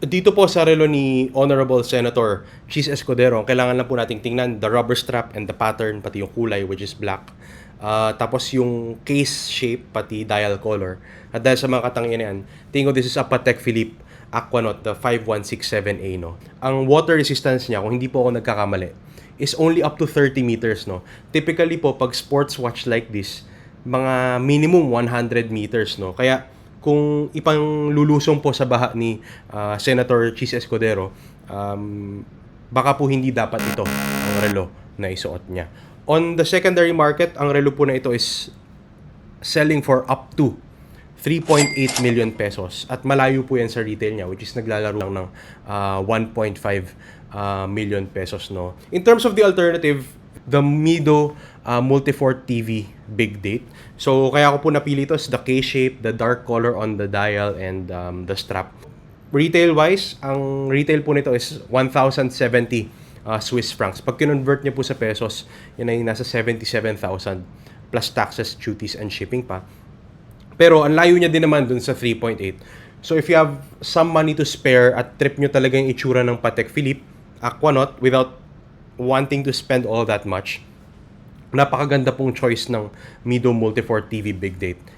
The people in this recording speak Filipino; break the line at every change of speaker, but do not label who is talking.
Dito po sa relo ni Honorable Senator Chis Escudero, ang kailangan lang po nating tingnan the rubber strap and the pattern, pati yung kulay which is black. Tapos yung case shape, pati dial color. At dahil sa mga katangian na yan, tingin ko this is a Patek Philippe Aquanaut, the 5167A, no? Ang water resistance niya, kung hindi po ako nagkakamali, is only up to 30 meters, no? Typically po, pag sports watch like this, mga minimum 100 meters, no? Kaya kung ipang lulusong po sa baha ni Senator Chis Escudero, baka po hindi dapat ito ang relo na isuot niya. On the secondary market, ang relo po na ito is selling for up to 3.8 million pesos at malayo po yan sa retail niya, which is naglalaro lang ng 1.5 million pesos, no. In terms of the alternative, the Mido Multi-Fort TV Big Date. So kaya ako po napili ito is the K-shape, the dark color on the dial, and the strap. Retail wise, ang retail po nito is 1,070 Swiss francs. Pag kinonvert niyo po sa pesos, yun ay nasa 77,000 plus taxes, duties, and shipping pa. Pero ang layo niya din naman dun sa 3.8. So if you have some money to spare at trip nyo talaga yung itsura ng Patek Philippe Aquanaut without wanting to spend all that much, napakaganda pong choice ng Mido Multi-Fort TV Big Date.